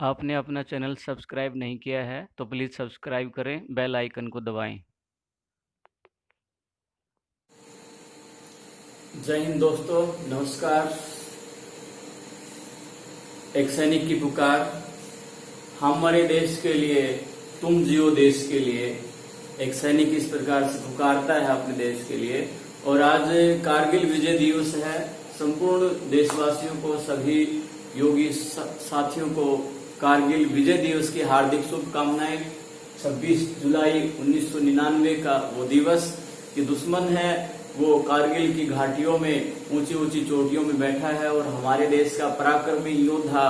आपने अपना channel subscribe नहीं किया है तो प्लीज़ सब्सक्राइब करें, बेल आइकन को दबाएं। जय हिंद दोस्तों, नमस्कार। एक सैनिक की पुकार, हमारे देश के लिए, तुम जियो देश के लिए। एक सैनिक इस प्रकार से पुकारता है अपने देश के लिए। और आज कारगिल विजय दिवस है। संपूर्ण देशवासियों को, सभी योगी साथियों को कारगिल विजय दिवस की हार्दिक शुभकामनाएं। 26 जुलाई 1999 का वो दिवस कि दुश्मन है वो कारगिल की घाटियों में, ऊंची ऊंची चोटियों में बैठा है और हमारे देश का पराक्रमी योद्धा,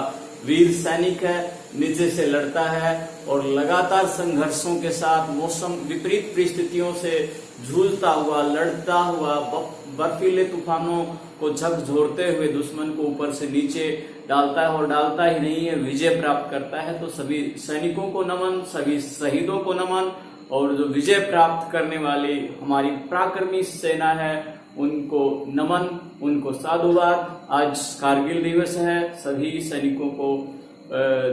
वीर सैनिक है, नीचे से लड़ता है और लगातार संघर्षों के साथ, मौसम विपरीत परिस्थितियों से जूझता हुआ, लड़ता हुआ, बर्फीले तूफानों को झकझोरते हुए दुश्मन को ऊपर से नीचे डालता है और डालता ही नहीं है, विजय प्राप्त करता है। तो सभी सैनिकों को नमन, सभी शहीदों को नमन, और जो विजय प्राप्त करने वाली हमारी पराक्रमी सेना है उनको नमन, उनको साधुवाद। आज कारगिल दिवस है, सभी सैनिकों को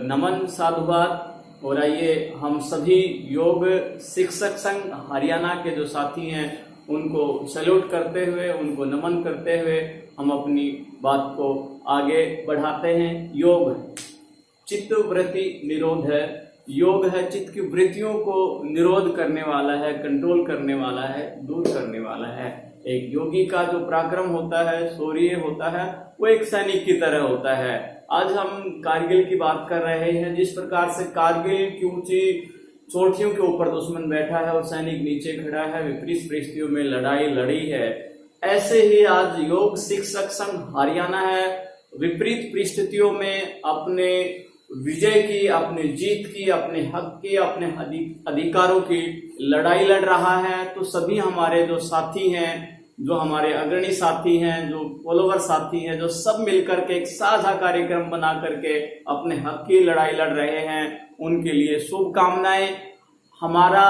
नमन, साधुवाद। और आइए हम सभी योग शिक्षक संघ हरियाणा के जो साथी हैं उनको सैल्यूट करते हुए, उनको नमन करते हुए हम अपनी बात को आगे बढ़ाते हैं। योग चित्तवृत्ति निरोध है। योग है चित्त की वृत्तियों को निरोध करने वाला है, कंट्रोल करने वाला है, दूर करने वाला है। एक योगी का जो पराक्रम होता है, शौर्य होता है, वो एक सैनिक की तरह होता है। आज हम कारगिल की बात कर रहे हैं। जिस प्रकार से कारगिल की ऊंची चोटियों के ऊपर दुश्मन बैठा है और सैनिक नीचे खड़ा है, विपरीत परिस्थितियों में लड़ाई लड़ी है, ऐसे ही आज योग शिक्षक संघ हरियाणा है, विपरीत परिस्थितियों में अपने विजय की, अपनी जीत की, अपने हक की, अपने अधिकारों की लड़ाई लड़ रहा है। तो सभी हमारे जो साथी हैं, जो हमारे अग्रणी साथी हैं, जो फॉलोवर साथी हैं, जो सब मिलकर के एक साझा कार्यक्रम बना करके अपने हक की लड़ाई लड़ रहे हैं, उनके लिए शुभकामनाएं। हमारा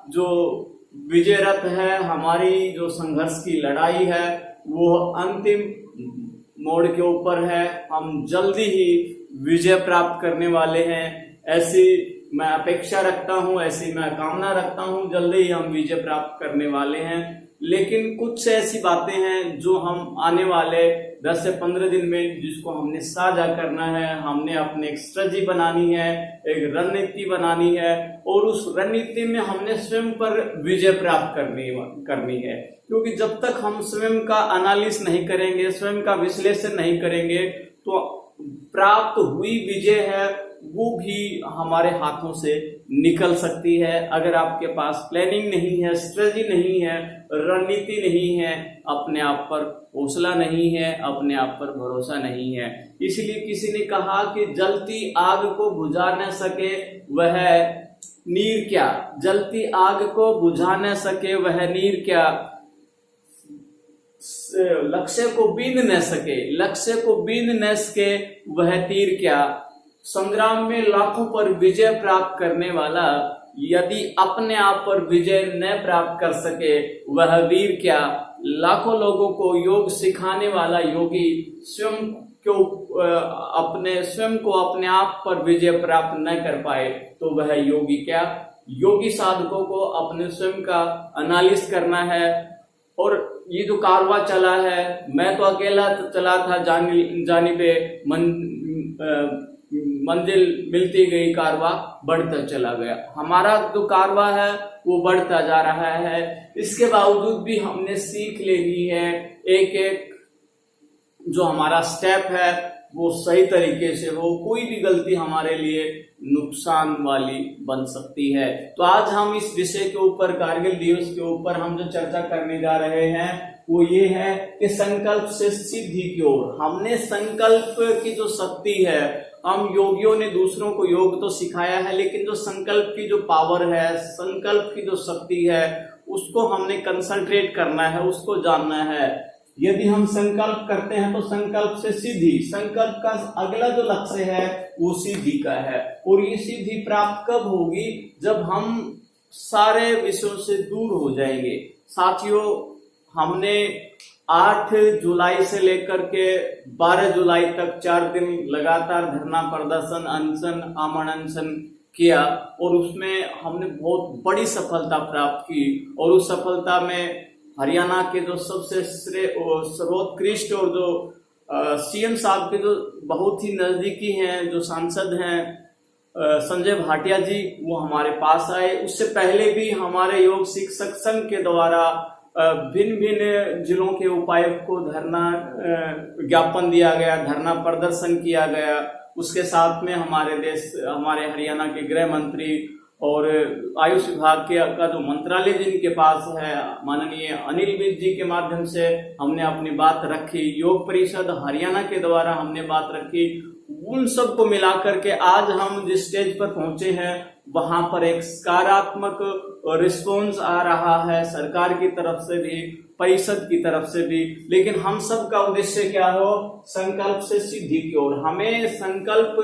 जो विजय रथ है, हमारी जो संघर्ष की लड़ाई है, वो अंतिम मोड़ के ऊपर है। हम जल्दी ही विजय प्राप्त करने वाले हैं, ऐसी मैं अपेक्षा रखता हूं, ऐसी मैं कामना रखता हूं। जल्दी ही हम विजय प्राप्त करने वाले हैं। लेकिन कुछ ऐसी बातें हैं जो हम आने वाले 10 से 15 दिन में, जिसको हमने साझा करना है, हमने अपने एक स्ट्रेटजी बनानी है, एक रणनीति बनानी है, और उस रणनीति में हमने स्वयं पर विजय प्राप्त करनी है। क्योंकि जब तक हम स्वयं का एनालिसिस नहीं करेंगे, स्वयं का विश्लेषण नहीं करेंगे, तो प्राप्त हुई विजय है वो भी हमारे हाथों से निकल सकती है। अगर आपके पास प्लानिंग नहीं है, स्ट्रेटजी नहीं है, रणनीति नहीं है, अपने आप पर हौसला नहीं है, अपने आप पर भरोसा नहीं है। इसलिए किसी ने कहा कि जलती आग को बुझा न सके वह नीर क्या, जलती आग को बुझा न सके वह नीर क्या, लक्ष्य को बीन न सके, लक्ष्य को बीन न सके वह तीर क्या। संग्राम में लाखों पर विजय प्राप्त करने वाला यदि अपने आप पर विजय न प्राप्त कर सके वह वीर क्या। लाखों लोगों को योग सिखाने वाला योगी स्वयं को अपने आप पर विजय प्राप्त न कर पाए तो वह योगी क्या। योगी साधकों को अपने स्वयं का एनालिसिस करना है। और ये जो कारवां चला है, मैं तो अकेला चला था, जानिबे मंजिल मिलती गई, कारवां बढ़ता चला गया। हमारा जो कारवां है वो बढ़ता जा रहा है। इसके बावजूद भी हमने सीख लेनी है, एक एक जो हमारा स्टेप है वो सही तरीके से हो। कोई भी गलती हमारे लिए नुकसान वाली बन सकती है। तो आज हम इस विषय के ऊपर, कारगिल दिवस के ऊपर हम जो चर्चा करने जा रहे हैं वो ये है कि संकल्प से सिद्धि की ओर। हमने संकल्प की जो शक्ति है, हम योगियों ने दूसरों को योग तो सिखाया है, लेकिन जो संकल्प की जो पावर है, संकल्प की जो शक्ति है, उसको हमने कंसंट्रेट करना है, उसको जानना है। यदि हम संकल्प करते हैं तो संकल्प से सिद्धि, संकल्प का अगला जो लक्ष्य है वो सिद्धि का है। और ये सिद्धि प्राप्त कब होगी? जब हम सारे विषयों से दूर हो जाएंगे। साथियों, हमने 8 जुलाई से लेकर के 12 जुलाई तक 4 दिन लगातार धरना प्रदर्शन, अनशन, आमरण अनशन किया और उसमें हमने बहुत बड़ी सफलता प्राप्त की। और उस सफलता में हरियाणा के जो सबसे सर्वोत्कृष्ट और जो सीएम साहब के जो बहुत ही नजदीकी हैं, जो सांसद हैं संजय भाटिया जी, वो हमारे पास आए। उससे पहले भी हमारे योग शिक्षक संघ के द्वारा भिन्न भिन्न जिलों के उपायुक्त को धरना ज्ञापन दिया गया, धरना प्रदर्शन किया गया। उसके साथ में हमारे हरियाणा के गृह मंत्री और आयुष विभाग का जो मंत्रालय जिनके पास है, माननीय अनिल विज जी के माध्यम से हमने अपनी बात रखी। योग परिषद हरियाणा के द्वारा हमने बात रखी। उन सबको मिलाकर के आज हम जिस स्टेज पर पहुंचे हैं, वहां पर एक सकारात्मक रिस्पॉन्स आ रहा है सरकार की तरफ से भी, परिषद की तरफ से भी। लेकिन हम सब का उद्देश्य क्या हो? संकल्प से सिद्धि की ओर। हमें संकल्प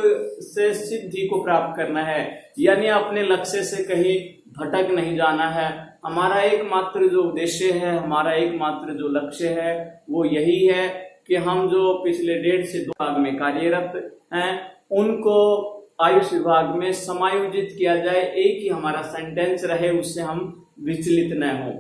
से सिद्धि को प्राप्त करना है, यानी अपने लक्ष्य से कहीं भटक नहीं जाना है। हमारा एकमात्र जो उद्देश्य है, हमारा एकमात्र जो लक्ष्य है, वो यही है कि हम जो पिछले 1.5 से 2 भाग में कार्यरत हैं, उनको आयुष विभाग में समायोजित किया जाए। एक ही हमारा सेंटेंस रहे, उससे हम विचलित न हो।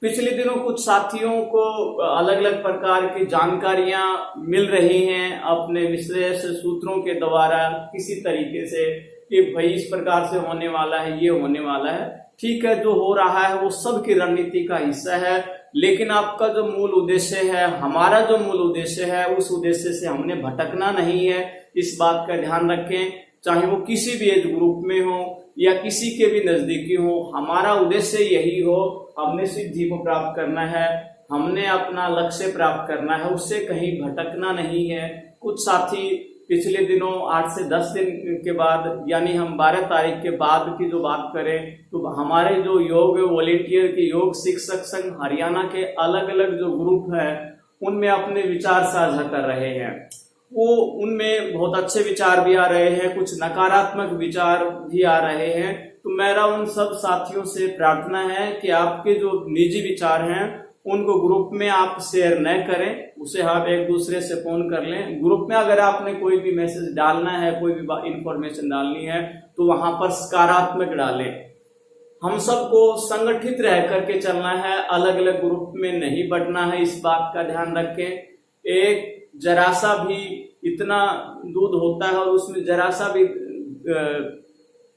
पिछले दिनों कुछ साथियों को अलग अलग प्रकार की जानकारियां मिल रही हैं अपने विशेष सूत्रों के द्वारा, किसी तरीके से कि भाई इस प्रकार से होने वाला है, ये होने वाला है। ठीक है, जो हो रहा है वो सबकी रणनीति का हिस्सा है, लेकिन आपका जो मूल उद्देश्य है, हमारा जो मूल उद्देश्य है, उस उद्देश्य से हमने भटकना नहीं है। इस बात का ध्यान रखें, चाहे वो किसी भी एज ग्रुप में हो या किसी के भी नजदीकी हो, हमारा उद्देश्य यही हो, हमने सिद्धि को प्राप्त करना है, हमने अपना लक्ष्य प्राप्त करना है, उससे कहीं भटकना नहीं है। कुछ साथी पिछले दिनों 8 से 10 दिन के बाद, यानी हम 12 तारीख के बाद की जो बात करें, तो हमारे जो योग वॉलेंटियर के योग शिक्षक संघ हरियाणा के अलग अलग जो ग्रुप है, उनमें अपने विचार साझा कर रहे हैं। वो उनमें बहुत अच्छे विचार भी आ रहे हैं, कुछ नकारात्मक विचार भी आ रहे हैं। तो मेरा उन सब साथियों से प्रार्थना है कि आपके जो निजी विचार हैं उनको ग्रुप में आप शेयर न करें, उसे आप एक दूसरे से फोन कर लें। ग्रुप में अगर आपने कोई भी मैसेज डालना है, कोई भी इंफॉर्मेशन डालनी है, तो वहां पर सकारात्मक डालें। हम सबको संगठित रह करके चलना है, अलग अलग ग्रुप में नहीं बढ़ना है, इस बात का ध्यान रखें। एक जरा सा भी इतना दूध होता है और उसमें जरा सा भी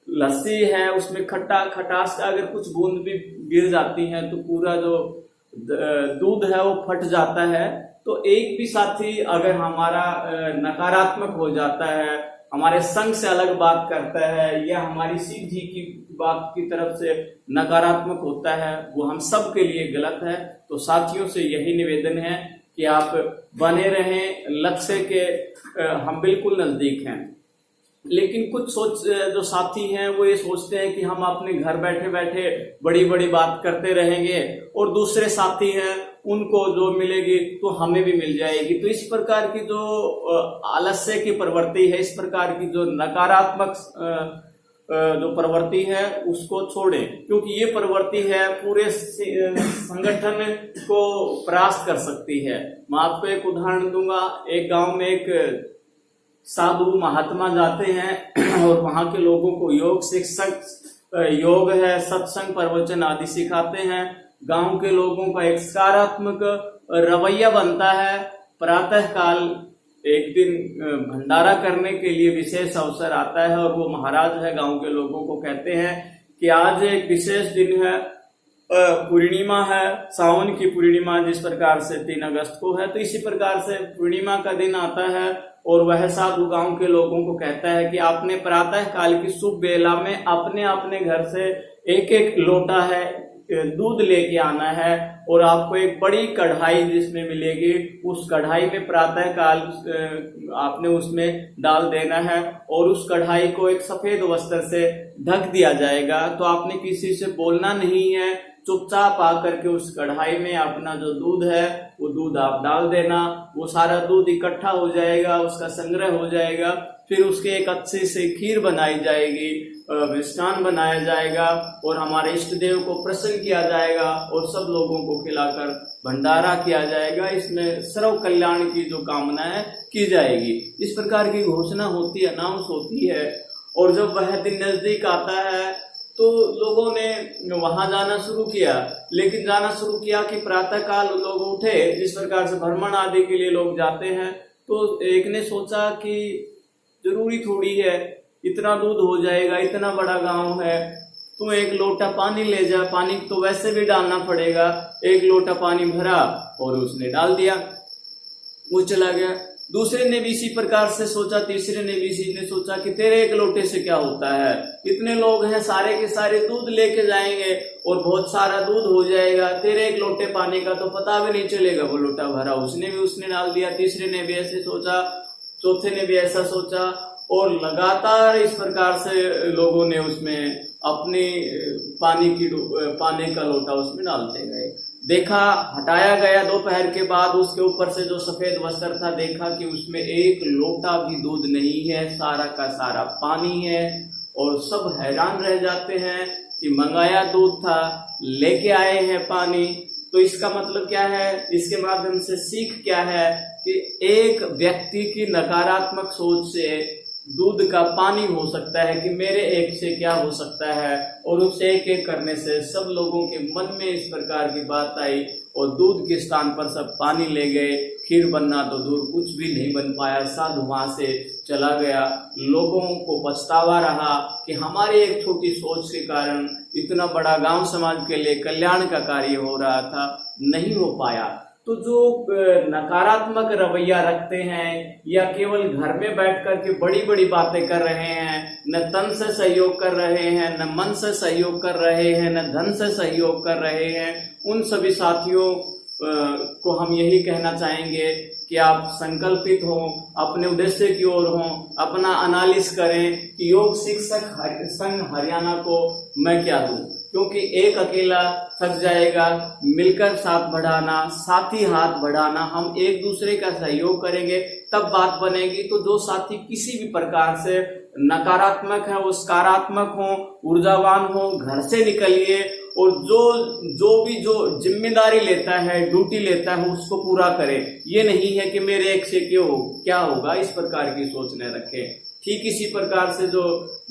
लस्सी है, उसमें खटास का अगर कुछ बूंद भी गिर जाती है तो पूरा जो दूध है वो फट जाता है। तो एक भी साथी अगर हमारा नकारात्मक हो जाता है, हमारे संघ से अलग बात करता है या हमारी सिद्धि की बात की तरफ से नकारात्मक होता है, वो हम सब के लिए गलत है। तो साथियों से यही निवेदन है कि आप बने रहें, लक्ष्य के हम बिल्कुल नजदीक हैं। लेकिन कुछ जो साथी हैं वो ये सोचते हैं कि हम अपने घर बैठे बैठे बड़ी बड़ी बात करते रहेंगे और दूसरे साथी हैं उनको जो मिलेगी तो हमें भी मिल जाएगी। तो इस प्रकार की जो आलस्य की प्रवृत्ति है, इस प्रकार की जो नकारात्मक जो प्रवृत्ति है उसको छोड़ें, क्योंकि ये प्रवृत्ति है पूरे संगठन को परास्त कर सकती है। मैं आपको एक उदाहरण दूंगा। एक गांव में एक साधु महात्मा जाते हैं और वहां के लोगों को योग शिक्षक योग है, सत्संग, प्रवचन आदि सिखाते हैं। गांव के लोगों का एक सकारात्मक रवैया बनता है। प्रातः काल एक दिन भंडारा करने के लिए विशेष अवसर आता है और वो महाराज है गांव के लोगों को कहते हैं कि आज एक विशेष दिन है, पूर्णिमा है, सावन की पूर्णिमा जिस प्रकार से 3 अगस्त को है, तो इसी प्रकार से पूर्णिमा का दिन आता है और वह साधु गांव के लोगों को कहता है कि आपने प्रातः काल की शुभ बेला में अपने अपने घर से एक एक लोटा है दूध लेके आना है और आपको एक बड़ी कढ़ाई जिसमें मिलेगी, उस कढ़ाई में प्रातः काल आपने उसमें डाल देना है और उस कढ़ाई को एक सफेद वस्त्र से ढक दिया जाएगा। तो आपने किसी से बोलना नहीं है, चुपचाप आकर के उस कढ़ाई में अपना जो दूध है वो दूध आप डाल देना। वो सारा दूध इकट्ठा हो जाएगा, उसका संग्रह हो जाएगा। फिर उसके एक अच्छे से खीर बनाई जाएगी, मिष्ठान बनाया जाएगा और हमारे इष्ट देव को प्रसन्न किया जाएगा और सब लोगों को खिलाकर भंडारा किया जाएगा। इसमें सर्व कल्याण की जो कामना है की जाएगी। इस प्रकार की घोषणा होती है, अनाउंस होती है। और जब वह दिन नजदीक आता है तो लोगों ने वहां जाना शुरू किया, लेकिन जाना शुरू किया कि प्रातःकाल लोग उठे, जिस प्रकार से भ्रमण आदि के लिए लोग जाते हैं, तो एक ने सोचा कि जरूरी थोड़ी है, इतना दूध हो जाएगा, इतना बड़ा गांव है, तू एक लोटा पानी ले जा, पानी तो वैसे भी डालना पड़ेगा। एक लोटा पानी भरा और उसने डाल दिया, वो चला गया। दूसरे ने भी इसी प्रकार से सोचा, तीसरे ने भी इसी ने सोचा कि तेरे एक लोटे से क्या होता है, इतने लोग हैं, सारे के सारे दूध लेके जाएंगे और बहुत सारा दूध हो जाएगा, तेरे एक लोटे पानी का तो पता भी नहीं चलेगा। वो लोटा भरा, उसने डाल दिया। तीसरे ने भी ऐसे सोचा, चौथे ने भी ऐसा सोचा और लगातार इस प्रकार से लोगों ने उसमें अपनी पानी का लोटा उसमें डालते गए। देखा, हटाया गया दोपहर के बाद, उसके ऊपर से जो सफेद वस्त्र था, देखा कि उसमें एक लोटा भी दूध नहीं है, सारा का सारा पानी है। और सब हैरान रह जाते हैं कि मंगाया दूध था, लेके आए हैं पानी। तो इसका मतलब क्या है, इसके माध्यम से सीख क्या है कि एक व्यक्ति की नकारात्मक सोच से दूध का पानी हो सकता है कि मेरे एक से क्या हो सकता है, और उस एक एक करने से सब लोगों के मन में इस प्रकार की बात आई और दूध के स्थान पर सब पानी ले गए। खीर बनना तो दूर, कुछ भी नहीं बन पाया, साधु वहां से चला गया। लोगों को पछतावा रहा कि हमारी एक छोटी सोच के कारण इतना बड़ा गांव समाज के लिए कल्याण का कार्य हो रहा था, नहीं हो पाया। तो जो नकारात्मक रवैया रखते हैं या केवल घर में बैठ कर के बड़ी बड़ी बातें कर रहे हैं, न तन से सहयोग कर रहे हैं, न मन से सहयोग कर रहे हैं, न धन से सहयोग कर रहे हैं, उन सभी साथियों को हम यही कहना चाहेंगे कि आप संकल्पित हो, अपने उद्देश्य की ओर हो, अपना एनालिसिस करें कि योग शिक्षक संघ हरियाणा को मैं क्या दूं, क्योंकि एक अकेला थक जाएगा। मिलकर साथ बढ़ाना, साथी हाथ बढ़ाना, हम एक दूसरे का सहयोग करेंगे तब बात बनेगी। तो जो साथी किसी भी प्रकार से नकारात्मक है, वो सकारात्मक हो, ऊर्जावान हो, घर से निकलिए और जो जिम्मेदारी लेता है, ड्यूटी लेता है, उसको पूरा करे। ये नहीं है कि मेरे एक से क्या होगा, इस प्रकार की सोच न रखे। ठीक इसी प्रकार से जो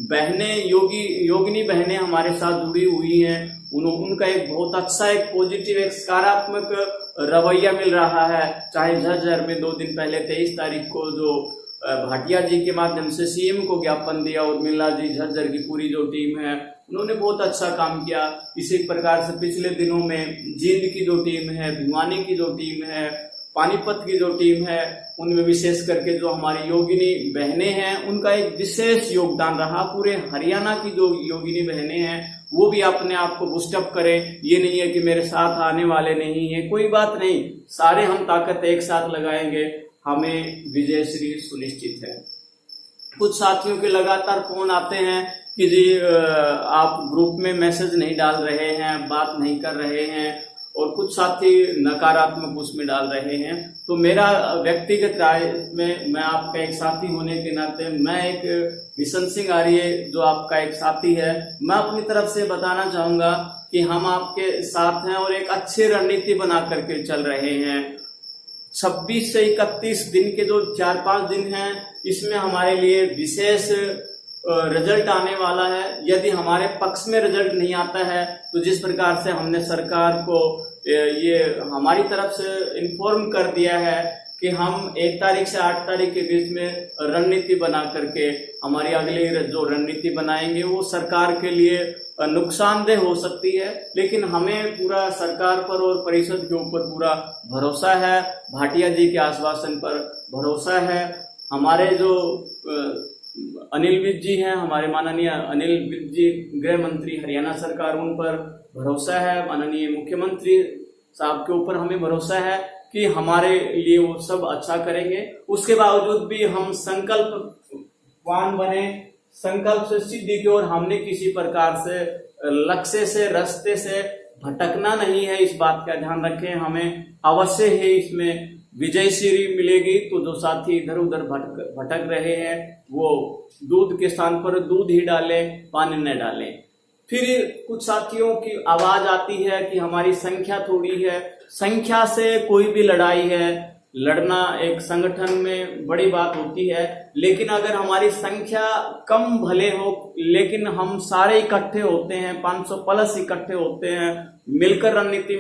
बहनें योगिनी बहनें हमारे साथ जुड़ी हुई हैं, उनका एक बहुत अच्छा, एक पॉजिटिव, एक सकारात्मक रवैया मिल रहा है। चाहे झज्जर में 2 दिन पहले 23 तारीख को जो भाटिया जी के माध्यम से सीएम को ज्ञापन दिया, उर्मिला जी, झज्जर की पूरी जो टीम है, उन्होंने बहुत अच्छा काम किया। इसी प्रकार से पिछले दिनों में जींद की जो टीम है, भिवानी की जो टीम है, पानीपत की जो टीम है, उनमें विशेष करके जो हमारी योगिनी बहनें हैं, उनका एक विशेष योगदान रहा। पूरे हरियाणा की जो योगिनी बहनें हैं, वो भी अपने आप को बूस्टअप करें। ये नहीं है कि मेरे साथ आने वाले नहीं है, कोई बात नहीं, सारे हम ताकत एक साथ लगाएंगे, हमें विजय श्री सुनिश्चित है। कुछ साथियों के लगातार फोन आते हैं कि जी आप ग्रुप में मैसेज नहीं डाल रहे हैं, बात नहीं कर रहे हैं, और कुछ साथी नकारात्मक उसमें डाल रहे हैं। तो मेरा व्यक्तिगत राय में, मैं आपका एक साथी होने के नाते, मैं एक बिशन सिंह आर्य जो आपका एक साथी है, मैं अपनी तरफ से बताना चाहूंगा कि हम आपके साथ हैं और एक अच्छी रणनीति बना करके चल रहे हैं। 26 से 31 दिन के जो 4-5 दिन हैं, इसमें हमारे लिए विशेष रिजल्ट आने वाला है। यदि हमारे पक्ष में रिजल्ट नहीं आता है तो जिस प्रकार से हमने सरकार को ये हमारी तरफ से इन्फॉर्म कर दिया है कि हम 1 तारीख से 8 तारीख के बीच में रणनीति बना करके हमारी अगली जो रणनीति बनाएंगे वो सरकार के लिए नुकसानदेह हो सकती है, लेकिन हमें पूरा सरकार पर और परिषद के ऊपर पूरा भरोसा है, भाटिया जी के आश्वासन पर भरोसा है। हमारे जो अनिल विज जी हैं, हमारे माननीय अनिल विज जी गृह मंत्री हरियाणा सरकार, उन पर भरोसा है। माननीय मुख्यमंत्री साहब के ऊपर हमें भरोसा है कि हमारे लिए वो सब अच्छा करेंगे। उसके बावजूद भी हम संकल्पवान बने, संकल्प से सिद्धि की ओर हमने किसी प्रकार से लक्ष्य से, रास्ते से भटकना नहीं है, इस बात का ध्यान रखें। हमें अवश्य ही इसमें विजयश्री मिलेगी। तो जो साथी इधर उधर भटक रहे हैं वो दूध के स्थान पर दूध ही डालें, पानी न डालें। फिर कुछ साथियों की आवाज आती है कि हमारी संख्या थोड़ी है। संख्या से कोई भी लड़ाई है, लड़ना एक संगठन में बड़ी बात होती है, लेकिन अगर हमारी संख्या कम भले हो लेकिन हम सारे इकट्ठे होते हैं, 500 प्लस इकट्ठे होते हैं, मिलकर रणनीति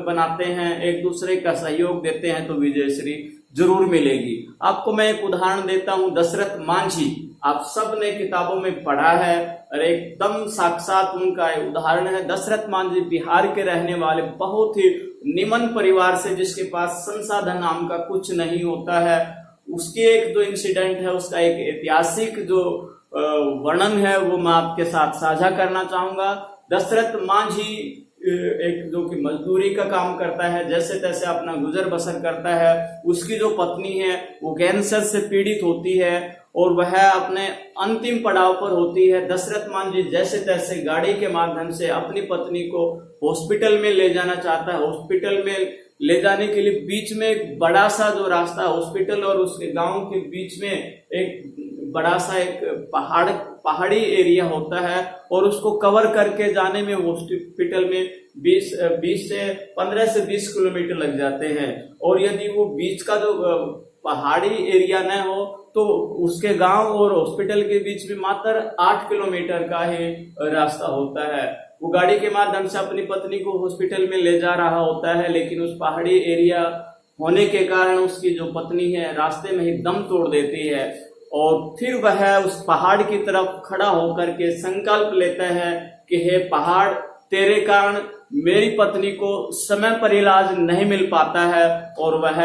बनाते हैं, एक दूसरे का सहयोग देते हैं, तो विजयश्री जरूर मिलेगी। आपको मैं एक उदाहरण देता हूं, दशरथ मांझी, आप सब ने किताबों में पढ़ा है और एकदम साक्षात उनका उदाहरण है। दशरथ मांझी बिहार के रहने वाले, बहुत ही निम्न परिवार से, जिसके पास संसाधन नाम का कुछ नहीं होता है। उसकी एक जो इंसिडेंट है, उसका एक ऐतिहासिक जो वर्णन है वो मैं आपके साथ साझा करना चाहूंगा। दशरथ मांझी एक जो कि मजदूरी का काम करता है, जैसे तैसे अपना गुजर बसर करता है। उसकी जो पत्नी है वो कैंसर से पीड़ित होती है और वह अपने अंतिम पड़ाव पर होती है। दशरथ मांझी जैसे तैसे गाड़ी के माध्यम से अपनी पत्नी को हॉस्पिटल में ले जाना चाहता है। हॉस्पिटल में ले जाने के लिए बीच में एक बड़ा सा जो रास्ता, हॉस्पिटल और उसके गांव के बीच में एक बड़ा सा एक पहाड़ी एरिया होता है और उसको कवर करके जाने में हॉस्पिटल में 15 से 20 किलोमीटर लग जाते हैं। और यदि वो बीच का जो पहाड़ी एरिया न हो तो उसके गांव और हॉस्पिटल के बीच में मात्र 8 किलोमीटर का ही रास्ता होता है। वो गाड़ी के माध्यम से अपनी पत्नी को हॉस्पिटल में ले जा रहा होता है, लेकिन उस पहाड़ी एरिया होने के कारण उसकी जो पत्नी है रास्ते में ही दम तोड़ देती है। और फिर वह उस पहाड़ की तरफ खड़ा होकर के संकल्प लेता है कि हे पहाड़, तेरे कारण मेरी पत्नी को समय पर इलाज नहीं मिल पाता है और वह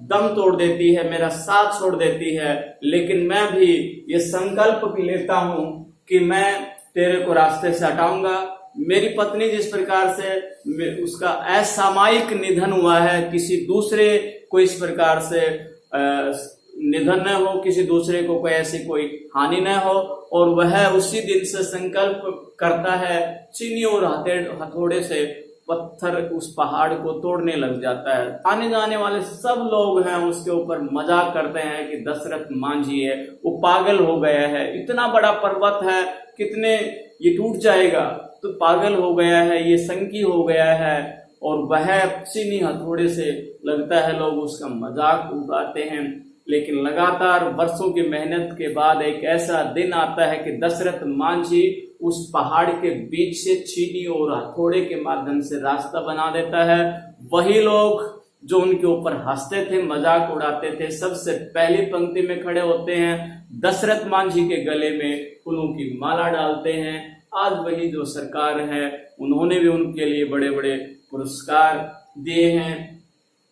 दम तोड़ देती है, मेरा साथ छोड़ देती है, लेकिन मैं भी ये संकल्प भी लेता हूं कि मैं तेरे को रास्ते से हटाऊंगा। मेरी पत्नी जिस प्रकार से उसका असामयिक निधन हुआ है, किसी दूसरे को इस प्रकार से निधन न हो, किसी दूसरे को कोई ऐसी कोई हानि न हो, और वह उसी दिन से संकल्प करता है, चीनी और हथौड़े से पत्थर उस पहाड़ को तोड़ने लग जाता है। आने जाने वाले सब लोग हैं उसके ऊपर मजाक करते हैं कि दशरथ मांझी है, वो पागल हो गया है, इतना बड़ा पर्वत है, कितने ये टूट जाएगा, तो पागल हो गया है, ये संकी हो गया है। और वह चीनी हथौड़े से लगता है, लोग उसका मजाक उड़ाते हैं। लेकिन लगातार वर्षों की मेहनत के बाद एक ऐसा दिन आता है कि दशरथ मांझी उस पहाड़ के बीच से चीनी और हथौड़े के माध्यम से रास्ता बना देता है। वही लोग जो उनके ऊपर हंसते थे, मजाक उड़ाते थे, सबसे पहली पंक्ति में खड़े होते हैं, दशरथ मांझी के गले में फूलों की माला डालते हैं। आज वही जो सरकार है उन्होंने भी उनके लिए बड़े बड़े पुरस्कार दिए हैं।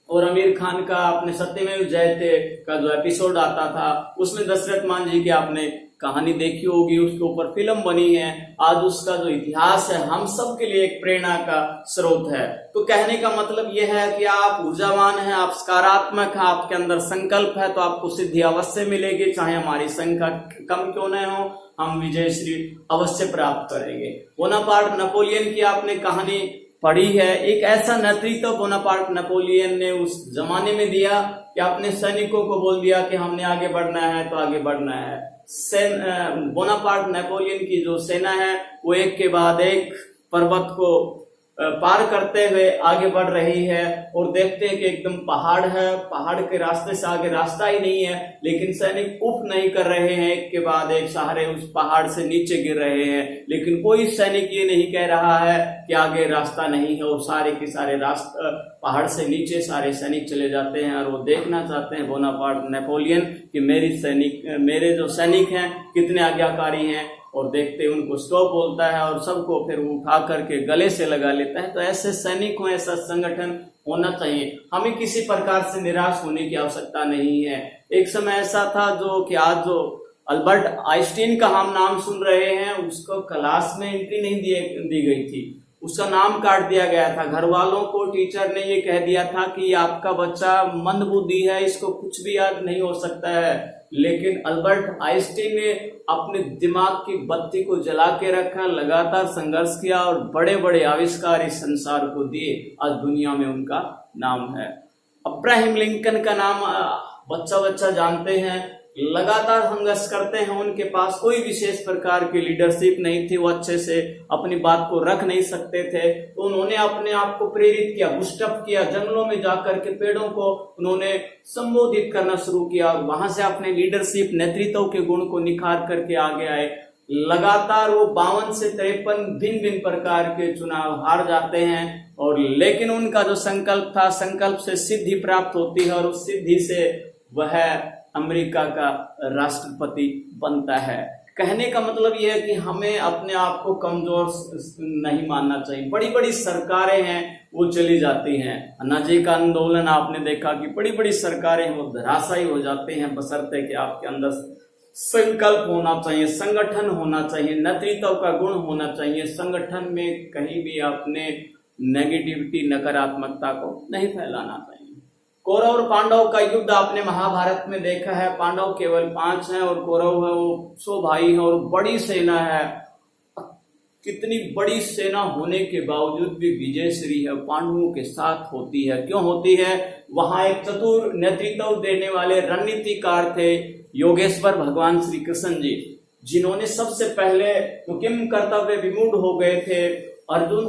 और आमिर खान का आपने सत्यमेव जयते का जो एपिसोड आता था उसमें दशरथ मांझी की आपने कहानी देखी होगी, उसके ऊपर फिल्म बनी है। आज उसका जो इतिहास है हम सब के लिए एक प्रेरणा का स्रोत है। तो कहने का मतलब यह है कि आप ऊर्जावान हैं, आप सकारात्मक हैं, आपके अंदर संकल्प है तो आपको सिद्धि अवश्य मिलेगी, चाहे हमारी संख्या कम क्यों न हो, हम विजयश्री अवश्य प्राप्त करेंगे। बोनापार्ट नेपोलियन की आपने कहानी पढ़ी है। एक ऐसा नेतृत्व बोनापार्ट नेपोलियन ने उस जमाने में दिया कि अपने सैनिकों को बोल दिया कि हमने आगे बढ़ना है तो आगे बढ़ना है। बोनापार्ट नेपोलियन की जो सेना है वो एक के बाद एक पर्वत को पार करते हुए आगे बढ़ रही है और देखते हैं कि एकदम पहाड़ है, पहाड़ के रास्ते से आगे रास्ता ही नहीं है, लेकिन सैनिक उफ नहीं कर रहे हैं, एक के बाद एक सहारे उस पहाड़ से नीचे गिर रहे हैं, लेकिन कोई सैनिक ये नहीं कह रहा है कि आगे रास्ता नहीं है। और सारे के सारे रास्ता पहाड़ से नीचे सारे सैनिक चले जाते हैं और वो देखना चाहते हैं बोनापार्ट नेपोलियन कि मेरे जो सैनिक हैं कितने आज्ञाकारी हैं, और देखते उनको स्टॉप बोलता है और सबको फिर उठा करके गले से लगा लेता है। तो ऐसे सैनिक हो, ऐसा संगठन होना चाहिए। हमें किसी प्रकार से निराश होने की आवश्यकता नहीं है। एक समय ऐसा था जो कि आज जो अल्बर्ट आइंस्टीन का हम नाम सुन रहे हैं, उसको क्लास में एंट्री नहीं दी गई थी, उसका नाम काट दिया गया था। घर वालों को टीचर ने ये कह दिया था कि आपका बच्चा मंदबुद्धि है, इसको कुछ भी याद नहीं हो सकता है। लेकिन अल्बर्ट आइंस्टीन ने अपने दिमाग की बत्ती को जला के रखा, लगातार संघर्ष किया और बड़े बड़े आविष्कार इस संसार को दिए। आज दुनिया में उनका नाम है। अब्राहम लिंकन का नाम बच्चा बच्चा जानते हैं, लगातार संघर्ष करते हैं। उनके पास कोई विशेष प्रकार की लीडरशिप नहीं थी, वो अच्छे से अपनी बात को रख नहीं सकते थे, तो उन्होंने अपने आप को प्रेरित किया, बुस्टअप किया, जंगलों में जाकर के पेड़ों को उन्होंने संबोधित करना शुरू किया, वहां से अपने लीडरशिप नेतृत्व के गुण को निखार करके आगे आए। लगातार वो 52 से 53 भिन्न भिन्न प्रकार के चुनाव हार जाते हैं, और लेकिन उनका जो संकल्प था, संकल्प से सिद्धि प्राप्त होती है, और उस सिद्धि से वह अमेरिका का राष्ट्रपति बनता है। कहने का मतलब यह है कि हमें अपने आप को कमजोर नहीं मानना चाहिए। बड़ी बड़ी सरकारें हैं वो चली जाती हैं, अनाजी का आंदोलन आपने देखा कि बड़ी बड़ी सरकारें वो धराशायी हो जाते हैं, बशर्ते कि आपके अंदर संकल्प होना चाहिए, संगठन होना चाहिए, नेतृत्व का गुण होना चाहिए। संगठन में कहीं भी अपने नेगेटिविटी, नकारात्मकता को नहीं फैलाना चाहिए। कौरव और पांडव का युद्ध आपने महाभारत में देखा है। पांडव केवल 5 हैं और कौरव है वो 100 भाई है और बड़ी सेना है। कितनी बड़ी सेना होने के बावजूद भी विजयश्री है पांडवों के साथ होती है। क्यों होती है? वहां एक चतुर नेतृत्व देने वाले रणनीतिकार थे योगेश्वर भगवान श्री कृष्ण जी, जिन्होंने सबसे पहले तो किम कर्तव्य विमूढ़ हो गए थे अर्जुन,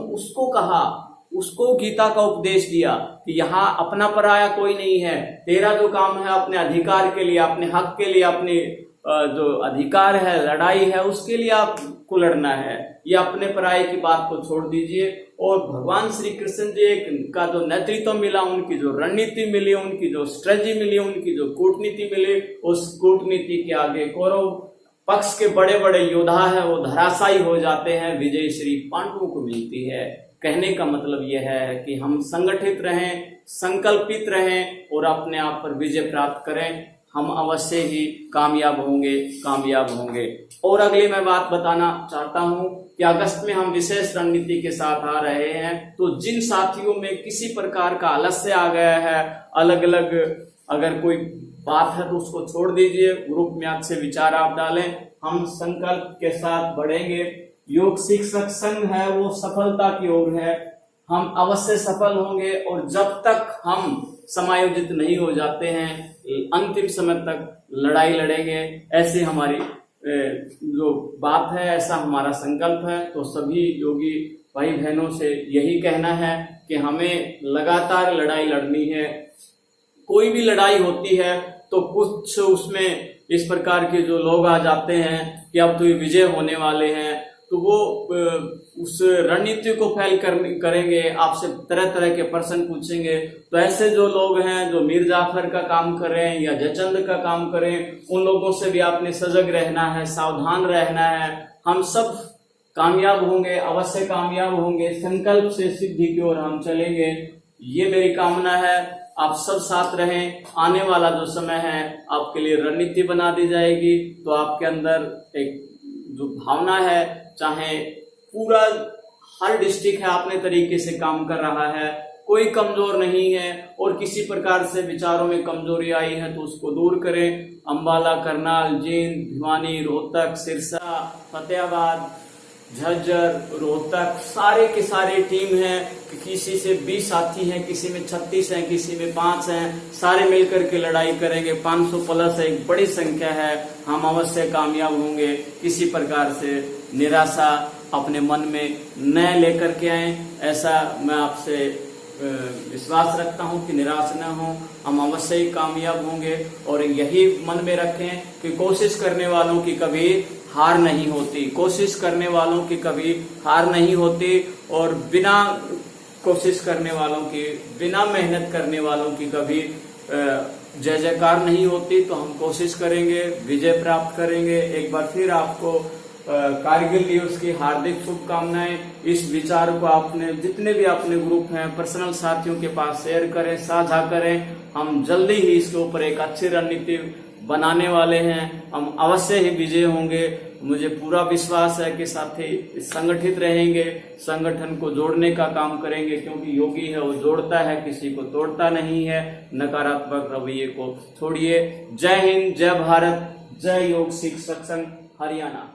उसको गीता का उपदेश दिया कि यहाँ अपना पराया कोई नहीं है, तेरा जो काम है अपने अधिकार के लिए, अपने हक के लिए, अपने जो अधिकार है, लड़ाई है, उसके लिए आपको लड़ना है। ये अपने पराये की बात को छोड़ दीजिए। और भगवान श्री कृष्ण जी का जो नेतृत्व मिला, उनकी जो रणनीति मिली, उनकी जो स्ट्रेटजी मिली, उनकी जो कूटनीति मिली, उस कूटनीति के आगे कौरव पक्ष के बड़े बड़े योद्धा है वो धराशायी हो जाते हैं, विजय श्री पांडवों को मिलती है। कहने का मतलब यह है कि हम संगठित रहें, संकल्पित रहें और अपने आप पर विजय प्राप्त करें, हम अवश्य ही कामयाब होंगे। और अगली मैं बात बताना चाहता हूं कि अगस्त में हम विशेष रणनीति के साथ आ रहे हैं, तो जिन साथियों में किसी प्रकार का आलस्य आ गया है, अलग अलग अगर कोई बात है तो उसको छोड़ दीजिए, ग्रुप में अच्छे विचार आप डालें, हम संकल्प के साथ बढ़ेंगे। योग शिक्षक संघ है वो सफलता की ओर है, हम अवश्य सफल होंगे। और जब तक हम समायोजित नहीं हो जाते हैं, अंतिम समय तक लड़ाई लड़ेंगे, ऐसी हमारी जो बात है, ऐसा हमारा संकल्प है। तो सभी योगी भाई बहनों से यही कहना है कि हमें लगातार लड़ाई लड़नी है। कोई भी लड़ाई होती है तो कुछ उसमें इस प्रकार के जो लोग आ जाते हैं कि अब तो ये विजय होने वाले हैं, तो वो उस रणनीति को फैल करेंगे, आपसे तरह तरह के प्रश्न पूछेंगे। तो ऐसे जो लोग हैं जो मीर जाफर का काम करें या जयचंद का काम करें, उन लोगों से भी आपने सजग रहना है, सावधान रहना है। हम सब कामयाब होंगे, अवश्य कामयाब होंगे, संकल्प से सिद्धि की ओर हम चलेंगे, ये मेरी कामना है। आप सब साथ रहें। आने वाला जो समय है आपके लिए रणनीति बना दी जाएगी, तो आपके अंदर एक जो भावना है, चाहे पूरा हर डिस्ट्रिक्ट है अपने तरीके से काम कर रहा है, कोई कमजोर नहीं है, और किसी प्रकार से विचारों में कमजोरी आई है तो उसको दूर करें। अंबाला, करनाल, जींद, भिवानी, रोहतक, सिरसा, फतेहाबाद, झज्जर, रोहतक, सारे के सारे टीम हैं। किसी से 20 साथी हैं, किसी में 36 हैं, किसी में 5 हैं, सारे मिलकर के लड़ाई करेंगे। 500 प्लस है, एक बड़ी संख्या है, हम अवश्य कामयाब होंगे। किसी प्रकार से निराशा अपने मन में न लेकर के आए, ऐसा मैं आपसे विश्वास रखता हूं कि निराश न हो, हम अवश्य ही कामयाब होंगे। और यही मन में रखें कि कोशिश करने वालों की कभी हार नहीं होती, कोशिश करने वालों की कभी हार नहीं होती, और बिना कोशिश करने वालों की, बिना मेहनत करने वालों की कभी जय जयकार नहीं होती। तो हम कोशिश करेंगे, विजय प्राप्त करेंगे। एक बार फिर आपको कारगिल दिवस की हार्दिक शुभकामनाएं। इस विचार को आपने जितने भी अपने ग्रुप हैं, पर्सनल साथियों के पास शेयर करें, साझा करें। हम जल्दी ही इसके ऊपर एक अच्छी रणनीति बनाने वाले हैं, हम अवश्य ही विजय होंगे। मुझे पूरा विश्वास है कि साथी संगठित रहेंगे, संगठन को जोड़ने का काम करेंगे, क्योंकि योगी है वो जोड़ता है, किसी को तोड़ता नहीं है। नकारात्मक रवैये को छोड़िए। जय हिंद, जय भारत, जय योग शिक्षक संघ हरियाणा।